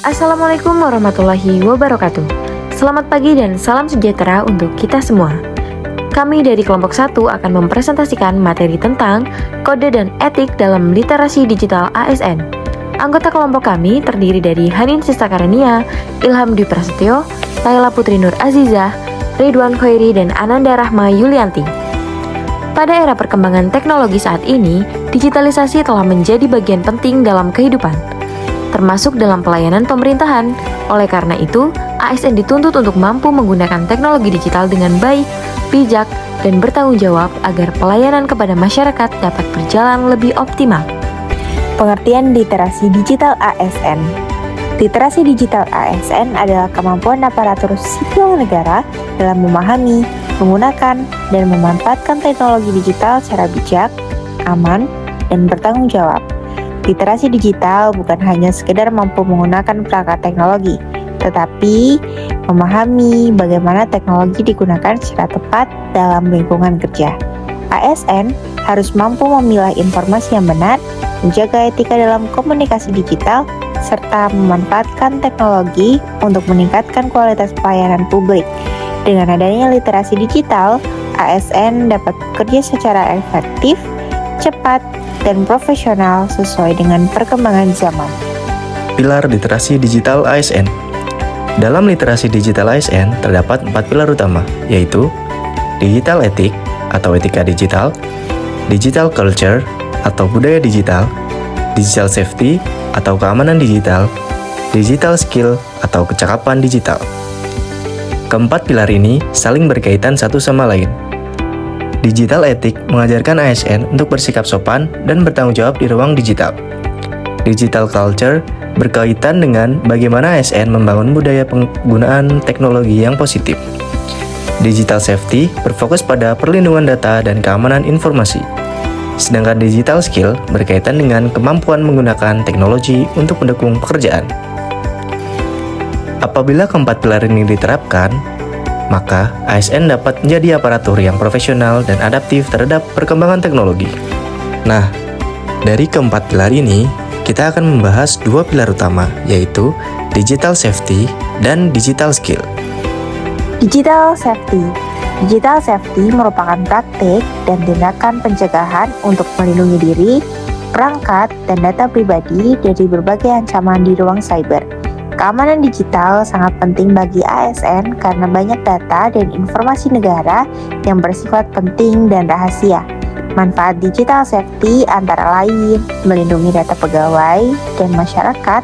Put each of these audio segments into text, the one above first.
Assalamualaikum warahmatullahi wabarakatuh. Selamat pagi dan salam sejahtera untuk kita semua. Kami dari kelompok 1 akan mempresentasikan materi tentang kode dan etik dalam literasi digital ASN. Anggota kelompok kami terdiri dari Hanin Sistakarenia, Ilham Dwi Prasetyo, Laila Putri Nur Azizah, Ridwan Khairi, dan Ananda Rahma Yulianti. Pada era perkembangan teknologi saat ini, digitalisasi telah menjadi bagian penting dalam kehidupan, termasuk dalam pelayanan pemerintahan. Oleh karena itu, ASN dituntut untuk mampu menggunakan teknologi digital dengan baik, bijak, dan bertanggung jawab agar pelayanan kepada masyarakat dapat berjalan lebih optimal. Pengertian literasi digital ASN. Literasi digital ASN adalah kemampuan aparatur sipil negara dalam memahami, menggunakan, dan memanfaatkan teknologi digital secara bijak, aman, dan bertanggung jawab. Literasi digital bukan hanya sekedar mampu menggunakan perangkat teknologi, tetapi memahami bagaimana teknologi digunakan secara tepat dalam lingkungan kerja. ASN harus mampu memilah informasi yang benar, menjaga etika dalam komunikasi digital, serta memanfaatkan teknologi untuk meningkatkan kualitas pelayanan publik. Dengan adanya literasi digital, ASN dapat bekerja secara efektif, cepat, dan profesional sesuai dengan perkembangan zaman. Pilar literasi digital ASN. Dalam literasi digital ASN terdapat 4 pilar utama, yaitu digital etik atau etika digital, digital culture atau budaya digital, digital safety atau keamanan digital, digital skill atau kecakapan digital. Keempat pilar ini saling berkaitan satu sama lain. Digital etik mengajarkan ASN untuk bersikap sopan dan bertanggung jawab di ruang digital. Digital culture berkaitan dengan bagaimana ASN membangun budaya penggunaan teknologi yang positif. Digital safety berfokus pada perlindungan data dan keamanan informasi. Sedangkan digital skill berkaitan dengan kemampuan menggunakan teknologi untuk mendukung pekerjaan. Apabila keempat pilar ini diterapkan, maka ASN dapat menjadi aparatur yang profesional dan adaptif terhadap perkembangan teknologi. Nah, dari keempat pilar ini, kita akan membahas 2 pilar utama, yaitu digital safety dan digital skill. Digital safety. Digital safety merupakan praktik dan tindakan pencegahan untuk melindungi diri, perangkat, dan data pribadi dari berbagai ancaman di ruang cyber. Keamanan digital sangat penting bagi ASN karena banyak data dan informasi negara yang bersifat penting dan rahasia. Manfaat digital safety antara lain melindungi data pegawai dan masyarakat,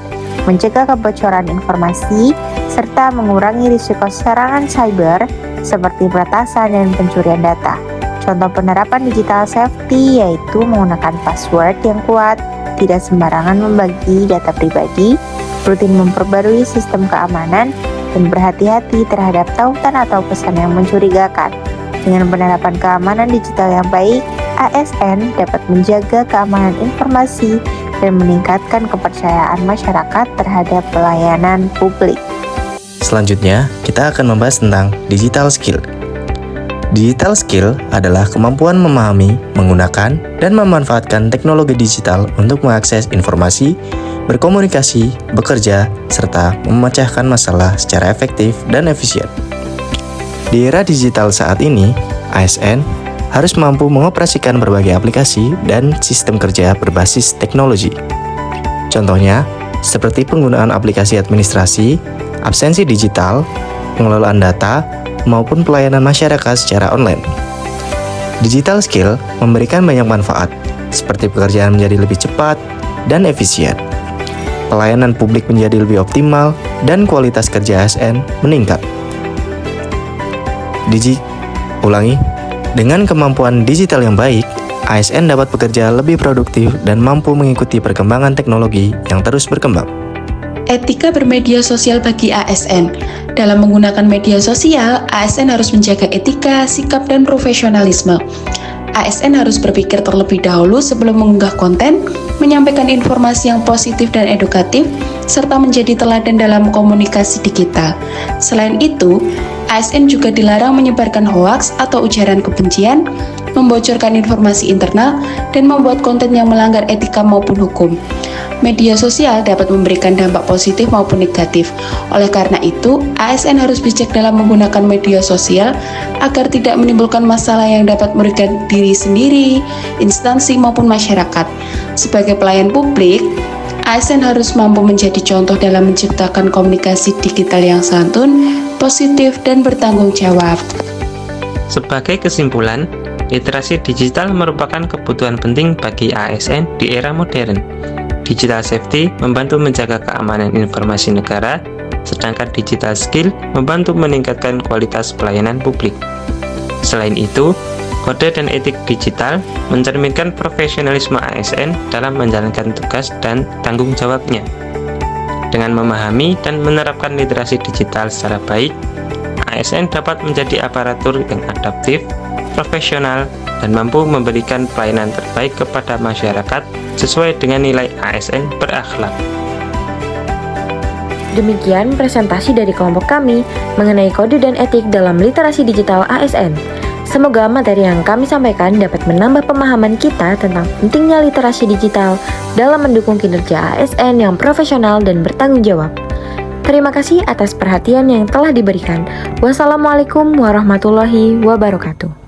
mencegah kebocoran informasi, serta mengurangi risiko serangan cyber seperti peretasan dan pencurian data. Contoh penerapan digital safety yaitu menggunakan password yang kuat, tidak sembarangan membagi data pribadi, rutin memperbarui sistem keamanan, dan berhati-hati terhadap tautan atau pesan yang mencurigakan. Dengan penerapan keamanan digital yang baik, ASN dapat menjaga keamanan informasi dan meningkatkan kepercayaan masyarakat terhadap pelayanan publik. Selanjutnya, kita akan membahas tentang digital skill. Digital skill adalah kemampuan memahami, menggunakan, dan memanfaatkan teknologi digital untuk mengakses informasi, berkomunikasi, bekerja, serta memecahkan masalah secara efektif dan efisien. Di era digital saat ini, ASN harus mampu mengoperasikan berbagai aplikasi dan sistem kerja berbasis teknologi. Contohnya, seperti penggunaan aplikasi administrasi, absensi digital, pengelolaan data, maupun pelayanan masyarakat secara online. Digital skill memberikan banyak manfaat, seperti pekerjaan menjadi lebih cepat dan efisien, pelayanan publik menjadi lebih optimal, dan kualitas kerja ASN meningkat. Dengan kemampuan digital yang baik, ASN dapat bekerja lebih produktif dan mampu mengikuti perkembangan teknologi yang terus berkembang. Etika bermedia sosial bagi ASN. Dalam menggunakan media sosial, ASN harus menjaga etika, sikap, dan profesionalisme. ASN harus berpikir terlebih dahulu sebelum mengunggah konten, menyampaikan informasi yang positif dan edukatif, serta menjadi teladan dalam komunikasi digital. Selain itu, ASN juga dilarang menyebarkan hoaks atau ujaran kebencian, membocorkan informasi internal, dan membuat konten yang melanggar etika maupun hukum. Media sosial dapat memberikan dampak positif maupun negatif. Oleh karena itu, ASN harus bijak dalam menggunakan media sosial agar tidak menimbulkan masalah yang dapat merugikan diri sendiri, instansi maupun masyarakat. Sebagai pelayan publik, ASN harus mampu menjadi contoh dalam menciptakan komunikasi digital yang santun, positif, dan bertanggung jawab. Sebagai kesimpulan, literasi digital merupakan kebutuhan penting bagi ASN di era modern. Digital safety membantu menjaga keamanan informasi negara, sedangkan digital skill membantu meningkatkan kualitas pelayanan publik. Selain itu, kode dan etik digital mencerminkan profesionalisme ASN dalam menjalankan tugas dan tanggung jawabnya. Dengan memahami dan menerapkan literasi digital secara baik, ASN dapat menjadi aparatur yang adaptif, profesional, dan mampu memberikan pelayanan terbaik kepada masyarakat sesuai dengan nilai ASN berakhlak. Demikian presentasi dari kelompok kami mengenai kode dan etik dalam literasi digital ASN. Semoga materi yang kami sampaikan dapat menambah pemahaman kita tentang pentingnya literasi digital dalam mendukung kinerja ASN yang profesional dan bertanggung jawab. Terima kasih atas perhatian yang telah diberikan. Wassalamualaikum warahmatullahi wabarakatuh.